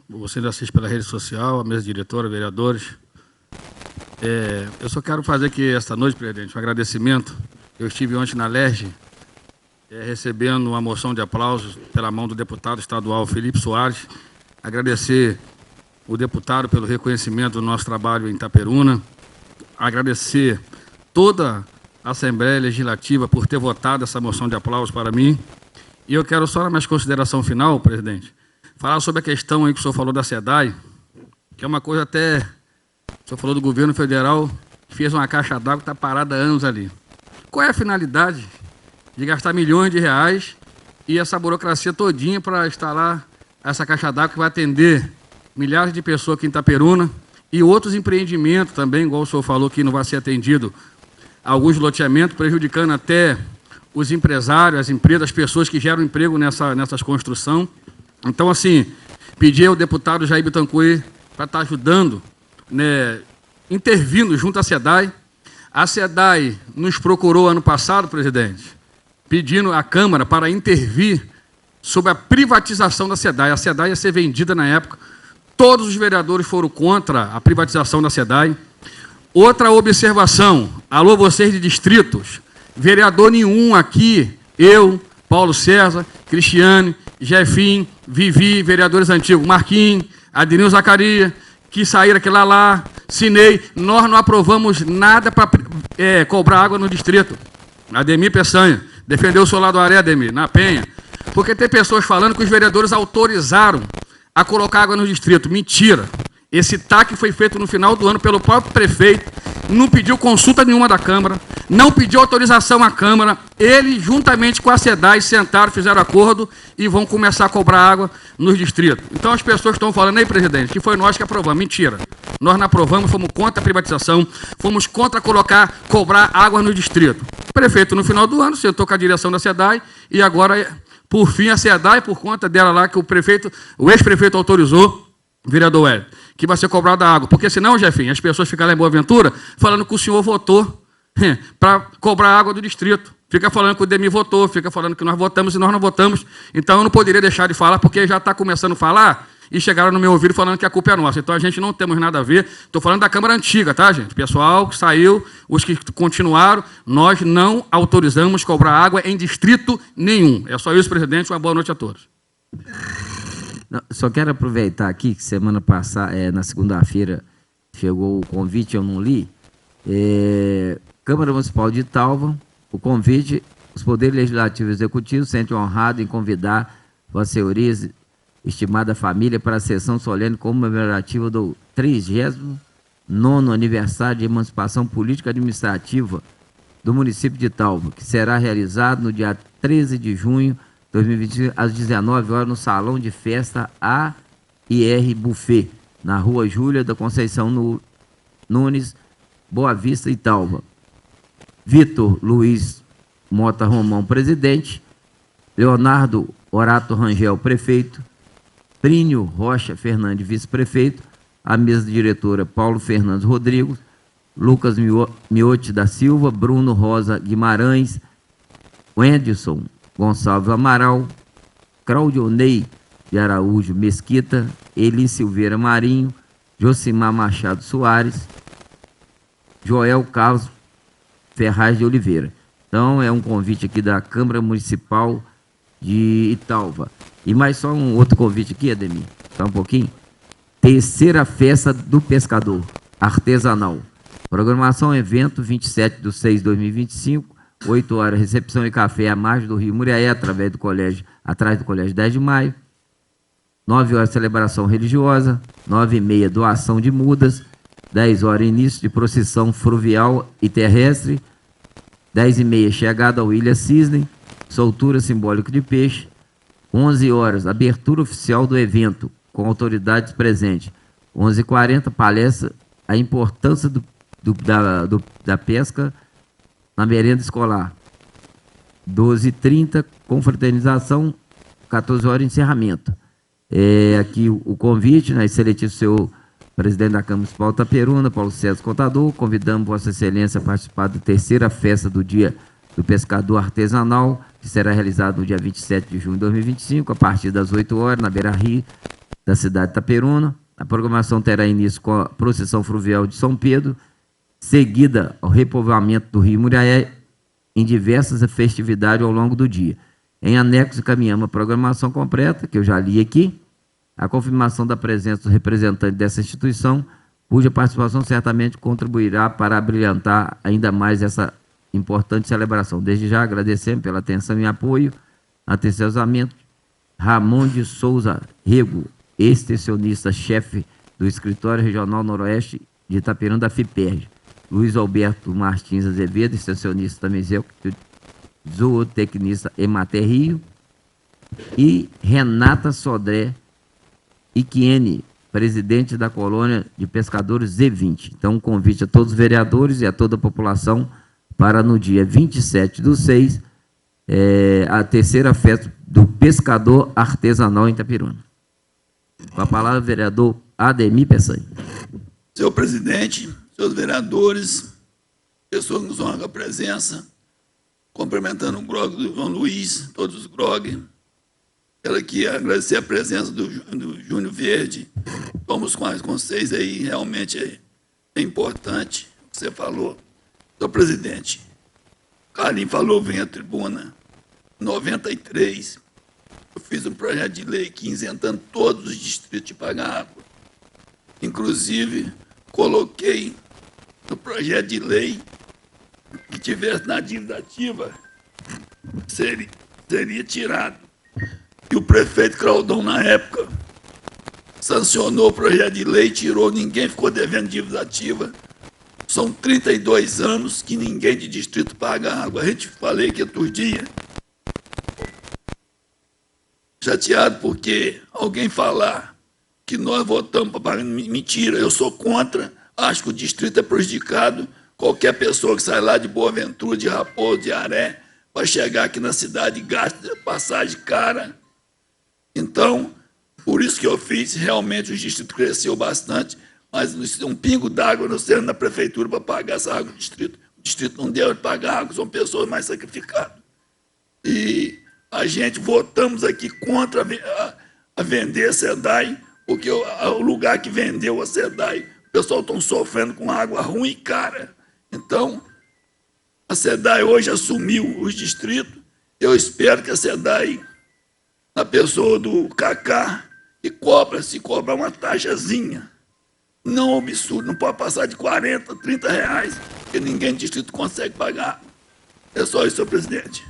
[SPEAKER 3] Você assiste pela rede social, a mesa diretora, vereadores. Eu só quero fazer aqui esta noite, presidente, um agradecimento. Eu estive ontem na LERJ, recebendo uma moção de aplausos pela mão do deputado estadual Felipe Soares. Agradecer o deputado pelo reconhecimento do nosso trabalho em Itaperuna. Agradecer toda a Assembleia Legislativa por ter votado essa moção de aplausos para mim. E eu quero só, na minha consideração final, presidente, falar sobre a questão aí que o senhor falou da SEDAI. que é uma coisa até... O senhor falou do governo federal, que fez uma caixa d'água que está parada há anos ali. Qual é a finalidade de gastar milhões de reais e essa burocracia todinha para instalar essa caixa d'água que vai atender milhares de pessoas aqui em Itaperuna e outros empreendimentos também, igual o senhor falou que não vai ser atendido, alguns loteamentos, prejudicando até os empresários, as empresas, as pessoas que geram emprego nessas construções. Então, assim, pedi ao deputado Jair Bittencourt para estar ajudando, né, intervindo junto à SEDAI. A SEDAI nos procurou ano passado, presidente, pedindo à Câmara para intervir sobre a privatização da SEDAI. A SEDAI ia ser vendida na época. Todos os vereadores foram contra a privatização da SEDAI. Outra observação, alô vocês de distritos, vereador nenhum aqui, eu, Paulo César, Cristiane, Jefim, Vivi, vereadores antigos, Marquinhos, Adriano Zacarias, que saíram aquela lá, Cinei, nós não aprovamos nada para cobrar água no distrito. Ademir Peçanha, defendeu o seu lado Aré, Ademir, na Penha, porque tem pessoas falando que os vereadores autorizaram a colocar água no distrito. Mentira. Esse TAC foi feito no final do ano pelo próprio prefeito, não pediu consulta nenhuma da Câmara, não pediu autorização à Câmara, ele, juntamente com a SEDAI, sentaram, fizeram acordo e vão começar a cobrar água nos distritos. Então as pessoas estão falando aí, presidente, que foi nós que aprovamos. Mentira. Nós não aprovamos, fomos contra a privatização, fomos contra cobrar água no distrito. O prefeito, no final do ano, sentou com a direção da SEDAI e agora, por fim, a SEDAI, por conta dela lá, que o ex-prefeito autorizou, vereador Hélio, que vai ser cobrada água. Porque senão, Jefinho, as pessoas ficam lá em Boa Ventura falando que o senhor votou para cobrar água do distrito. Fica falando que o Demi votou, fica falando que nós votamos e nós não votamos. Então eu não poderia deixar de falar, porque já está começando a falar e chegaram no meu ouvido falando que a culpa é nossa. Então a gente não temos nada a ver. Estou falando da Câmara Antiga, tá, gente? O pessoal que saiu, os que continuaram, nós não autorizamos cobrar água em distrito nenhum. É só isso, presidente. Uma boa noite a todos.
[SPEAKER 2] Não, só quero aproveitar aqui que semana passada, na segunda-feira, chegou o convite, eu não li. Câmara Municipal de Italva, o convite, os poderes legislativo e executivo sentem honrado em convidar Vossa Senhoria, estimada família, para a sessão solene comemorativa do 39º aniversário de emancipação política administrativa do município de Italva, que será realizado no dia 13 de junho 2020, às 19 horas, no Salão de Festa AIR Buffet, na Rua Júlia da Conceição Nunes, Boa Vista, Italva. Vitor Luiz Mota Romão, presidente. Leonardo Orato Rangel, prefeito. Prínio Rocha Fernandes, vice-prefeito. A mesa diretora, Paulo Fernandes Rodrigues. Lucas Miotti da Silva. Bruno Rosa Guimarães. Wenderson Gonçalves Amaral, Claudionei de Araújo Mesquita, Eli Silveira Marinho, Josimar Machado Soares, Joel Carlos Ferraz de Oliveira. Então, é um convite aqui da Câmara Municipal de Italva. E mais só um outro convite aqui, Ademir, só um pouquinho. Terceira Festa do Pescador, artesanal. Programação, evento 27/6/2025, 8 horas, recepção e café à margem do Rio Muriaé, atrás do colégio 10 de maio. 9 horas, celebração religiosa. 9h30, doação de mudas. 10 horas, início de procissão fluvial e terrestre. 10h30, chegada ao Ilha Cisne, soltura simbólica de peixe. 11 horas, abertura oficial do evento, com autoridades presentes. 11h40, palestra a importância da pesca na merenda escolar. 12h30, confraternização. 14 horas, encerramento. Aqui o convite, né, excelentíssimo senhor presidente da Câmara Municipal de Itaperuna, Paulo César Contador, convidamos Vossa Excelência a participar da terceira festa do Dia do Pescador Artesanal, que será realizado no dia 27 de junho de 2025, a partir das 8 horas, na beira-rio da cidade de Itaperuna. A programação terá início com a procissão fluvial de São Pedro, seguida ao repovoamento do Rio Muriaé, em diversas festividades ao longo do dia. Em anexo, encaminhamos a programação completa, que eu já li aqui, a confirmação da presença dos representantes dessa instituição, cuja participação certamente contribuirá para abrilhantar ainda mais essa importante celebração. Desde já agradecemos pela atenção e apoio. Atenciosamente, Ramon de Souza Rego, extensionista-chefe do Escritório Regional Noroeste de Itaperuna da FIPERJ. Luiz Alberto Martins Azevedo, extensionista da Mesel, zootecnista Emater Rio, e Renata Sodré Iquiene, presidente da colônia de pescadores Z20. Então, um convite a todos os vereadores e a toda a população para no dia 27/6, a terceira festa do pescador artesanal em Itaperuna. Com a palavra, o vereador Ademir Peçanha.
[SPEAKER 8] Senhor presidente, senhores vereadores, pessoas que nos honram com a presença, cumprimentando o GROG do João Luiz, todos os GROG. Quero aqui agradecer a presença do Júnior Verde. Vamos com vocês aí, realmente é importante o que você falou. Senhor presidente, o Carlinhos falou, vem à tribuna. Em 93, eu fiz um projeto de lei que isentando todos os distritos de pagar água. Inclusive, coloquei no projeto de lei que tivesse na dívida ativa, seria tirado. E o prefeito Claudão, na época, sancionou o projeto de lei, tirou, ninguém ficou devendo dívida ativa. São 32 anos que ninguém de distrito paga água. A gente falei que outro dia, chateado porque alguém falar que nós votamos para pagar. Mentira, eu sou contra, acho que o distrito é prejudicado. Qualquer pessoa que sai lá de Boa Ventura, de Raposo, de Aré, vai chegar aqui na cidade e gasta passagem cara. Então, por isso que eu fiz, realmente o distrito cresceu bastante, mas um pingo d'água no centro da prefeitura para pagar essa água do distrito. O distrito não deu de pagar água, são pessoas mais sacrificadas. E a gente votamos aqui contra a vender a SEDAI, porque o lugar que vendeu a SEDAI, o pessoal está sofrendo com água ruim e cara. Então, a SEDAI hoje assumiu os distritos. Eu espero que a SEDAI, na pessoa do Cacá, que se cobra uma taxazinha, não absurdo, não pode passar de 40, 30 reais, porque ninguém no distrito consegue pagar. É só isso, senhor presidente.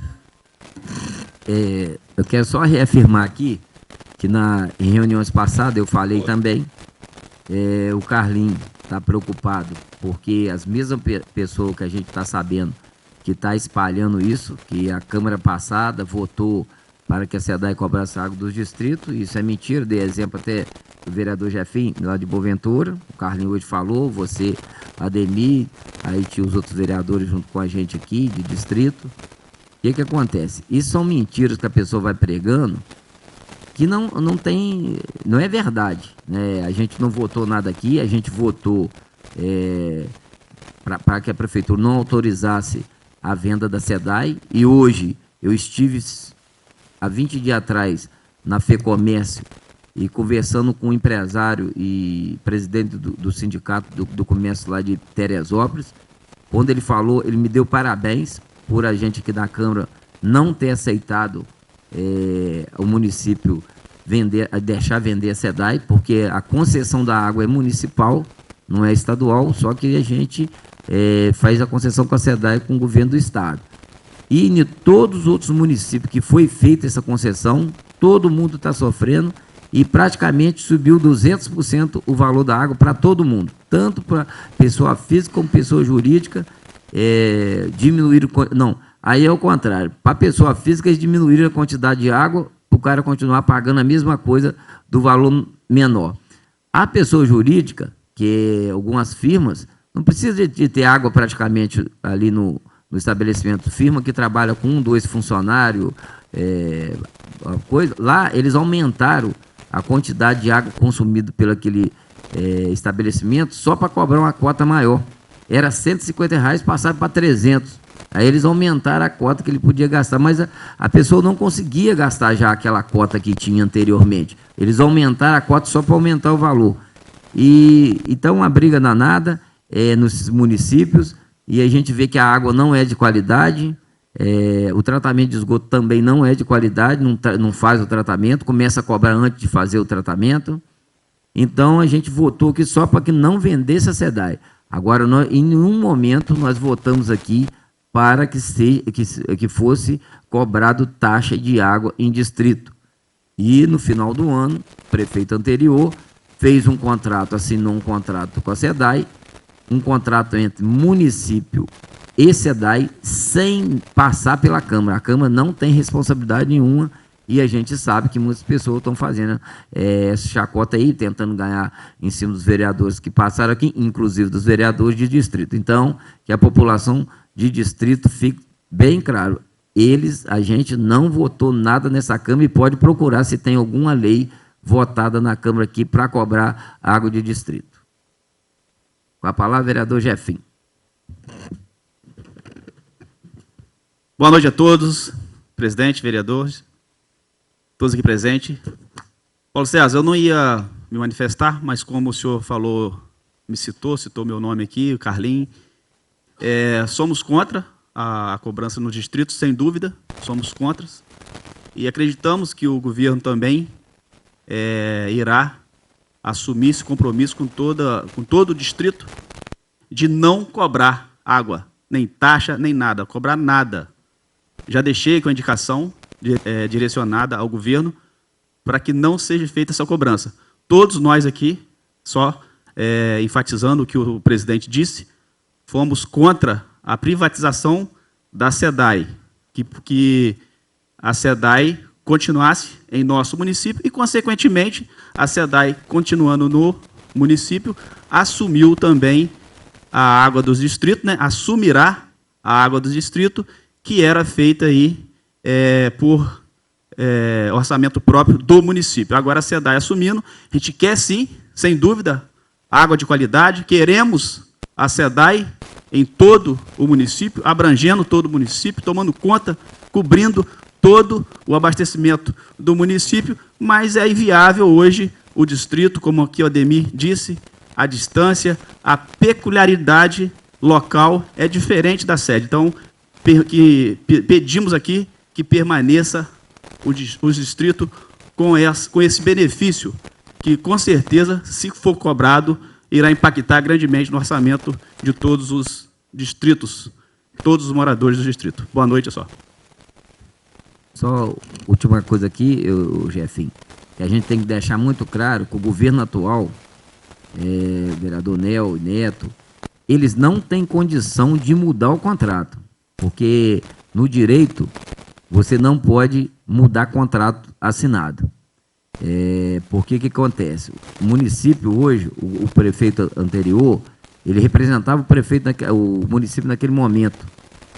[SPEAKER 2] Eu quero só reafirmar aqui que em reuniões passadas eu falei também, o Carlinhos está preocupado, porque as mesmas pessoas que a gente está sabendo que está espalhando isso, que a Câmara passada votou para que a SEDAI cobrasse água dos distritos, isso é mentira, dei exemplo até do vereador Jefinho, lá de Boaventura, o Carlinhos hoje falou, você, Ademir, aí tinha os outros vereadores junto com a gente aqui, de distrito. O que acontece? Isso são mentiras que a pessoa vai pregando, que não é verdade, né? A gente não votou nada aqui, a gente votou para que a prefeitura não autorizasse a venda da SEDAI, e hoje eu estive há 20 dias atrás na FEComércio e conversando com um empresário e presidente do sindicato do comércio lá de Teresópolis, quando ele falou, ele me deu parabéns por a gente aqui da Câmara não ter aceitado o município deixar vender a SEDAI, porque a concessão da água é municipal, não é estadual, só que a gente faz a concessão com a SEDAI com o governo do estado. E em todos os outros municípios que foi feita essa concessão, todo mundo está sofrendo e praticamente subiu 200% o valor da água para todo mundo, tanto para pessoa física como pessoa jurídica. Diminuíram, não, aí é o contrário, para a pessoa física eles diminuíram a quantidade de água, para o cara continuar pagando a mesma coisa do valor menor. A pessoa jurídica, que é algumas firmas, não precisa de ter água praticamente ali no estabelecimento, firma que trabalha com 1, 2 funcionários, lá eles aumentaram a quantidade de água consumida pelo aquele estabelecimento só para cobrar uma cota maior. Era R$150, passaram para 300. Aí eles aumentaram a cota que ele podia gastar, mas a pessoa não conseguia gastar já aquela cota que tinha anteriormente. Eles aumentaram a cota só para aumentar o valor. Então, uma briga danada nos municípios, e a gente vê que a água não é de qualidade, o tratamento de esgoto também não é de qualidade, não faz o tratamento, começa a cobrar antes de fazer o tratamento. Então, a gente votou aqui só para que não vendesse a SEDAI. Agora, em nenhum momento, nós votamos aqui para que fosse cobrado taxa de água em distrito. E, no final do ano, o prefeito anterior fez um contrato, assinou um contrato com a SEDAI, um contrato entre município e SEDAI, sem passar pela Câmara. A Câmara não tem responsabilidade nenhuma e a gente sabe que muitas pessoas estão fazendo essa chacota aí, tentando ganhar em cima dos vereadores que passaram aqui, inclusive dos vereadores de distrito. Então, que a população de distrito fique bem claro, a gente não votou nada nessa Câmara e pode procurar se tem alguma lei votada na Câmara aqui para cobrar água de distrito. Com a palavra, vereador Jefinho.
[SPEAKER 9] Boa noite a todos, presidente, vereadores, todos aqui presentes. Paulo César, eu não ia me manifestar, mas como o senhor falou, me citou meu nome aqui, o Carlinhos, somos contra a cobrança no distrito, sem dúvida, somos contra, e acreditamos que o governo também irá assumir esse compromisso com todo o distrito de não cobrar água, nem taxa, nem nada, cobrar nada. Já deixei com a indicação direcionada ao governo para que não seja feita essa cobrança. Todos nós aqui, só enfatizando o que o presidente disse, fomos contra a privatização da SEDAI, que a SEDAI continuasse em nosso município e, consequentemente, a SEDAI, continuando no município, assumiu também a água dos distritos, né? Assumirá a água do distrito, que era feita aí por orçamento próprio do município. Agora a SEDAI assumindo, a gente quer sim, sem dúvida, água de qualidade, queremos a SEDAI em todo o município, abrangendo todo o município, tomando conta, cobrindo todo o abastecimento do município, mas é inviável hoje o distrito, como aqui o Ademir disse, a distância, a peculiaridade local é diferente da sede. Então, pedimos aqui que permaneça o distrito com esse benefício, que com certeza, se for cobrado, irá impactar grandemente no orçamento de todos os distritos, todos os moradores do distrito. Boa noite, só.
[SPEAKER 2] Só última coisa aqui, Jefinho, que a gente tem que deixar muito claro que o governo atual, vereador Nel e Neto, eles não têm condição de mudar o contrato, porque no direito você não pode mudar contrato assinado. Porque que acontece? O município hoje, o prefeito anterior, ele representava o município naquele momento.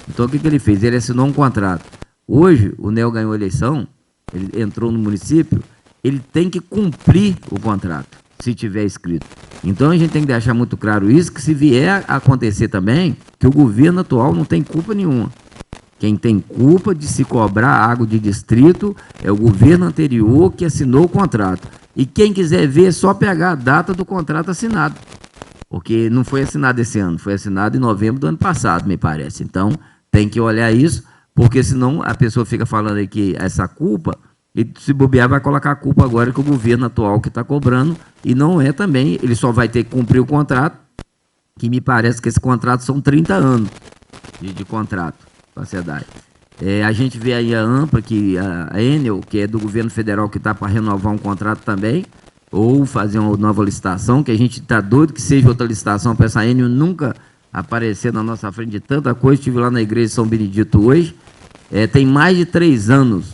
[SPEAKER 2] Então o que ele fez? Ele assinou um contrato. Hoje, o Nel ganhou a eleição, ele entrou no município, ele tem que cumprir o contrato, se tiver escrito. Então a gente tem que deixar muito claro isso, que se vier a acontecer também, que o governo atual não tem culpa nenhuma. Quem tem culpa de se cobrar água de distrito é o governo anterior que assinou o contrato. E quem quiser ver é só pegar a data do contrato assinado. Porque não foi assinado esse ano, foi assinado em novembro do ano passado, me parece. Então, tem que olhar isso, porque senão a pessoa fica falando aí que essa culpa, e se bobear vai colocar a culpa agora que o governo atual que está cobrando, e não é também, ele só vai ter que cumprir o contrato, que me parece que esse contrato são 30 anos de contrato com a SEDAI. A gente vê aí a AMPA, que a Enel, que é do governo federal, que está para renovar um contrato também, ou fazer uma nova licitação, que a gente está doido que seja outra licitação para essa Enel nunca aparecer na nossa frente de tanta coisa. Estive lá na igreja de São Benedito hoje, tem mais de 3 anos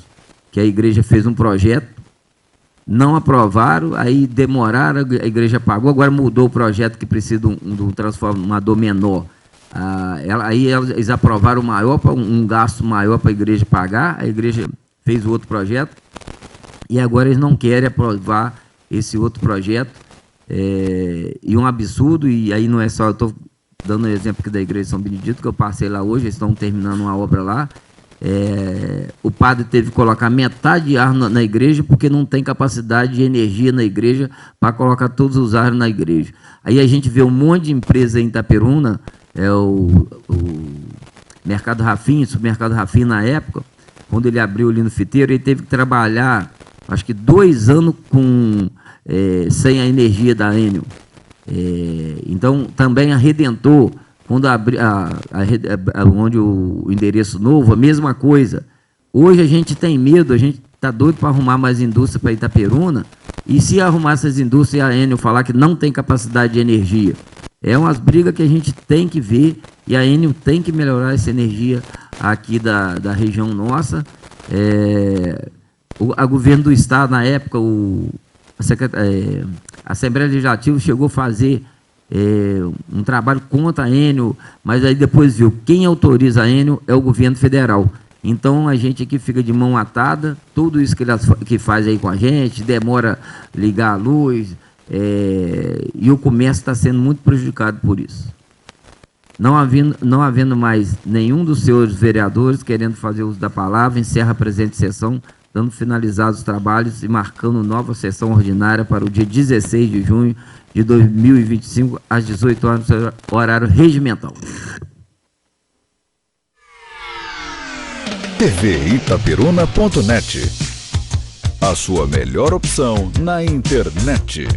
[SPEAKER 2] que a igreja fez um projeto, não aprovaram, aí demoraram, a igreja pagou, agora mudou o projeto que precisa de um transformador menor. Aí eles aprovaram um gasto maior para a igreja pagar, a igreja fez o outro projeto, e agora eles não querem aprovar esse outro projeto, e um absurdo, e aí não é só, eu estou dando um exemplo aqui da igreja de São Benedito, que eu passei lá hoje, eles estão terminando uma obra lá, o padre teve que colocar metade de ar na igreja, porque não tem capacidade de energia na igreja para colocar todos os ares na igreja. Aí a gente vê um monte de empresa em Itaperuna, o Mercado Rafinha, Supermercado Rafinha na época, quando ele abriu ali no Fiteiro, ele teve que trabalhar, acho que 2 anos sem a energia da Enel. Então, também a Redentor, quando abriu onde o endereço novo, a mesma coisa. Hoje a gente tem medo, a gente está doido para arrumar mais indústria para Itaperuna, E se arrumar essas indústrias e a Enel falar que não tem capacidade de energia? É umas brigas que a gente tem que ver, e a Enel tem que melhorar essa energia aqui da região nossa. A governo do Estado, na época, a Assembleia Legislativa chegou a fazer um trabalho contra a Enel, mas aí depois viu, quem autoriza a Enel é o governo federal. Então a gente aqui fica de mão atada, tudo isso que faz aí com a gente, demora ligar a luz, e o comércio está sendo muito prejudicado por isso. Não havendo mais nenhum dos senhores vereadores querendo fazer uso da palavra, encerra a presente sessão, dando finalizados os trabalhos e marcando nova sessão ordinária para o dia 16 de junho de 2025, às 18 horas, horário regimental.
[SPEAKER 1] tvitaperuna.net. A sua melhor opção na internet.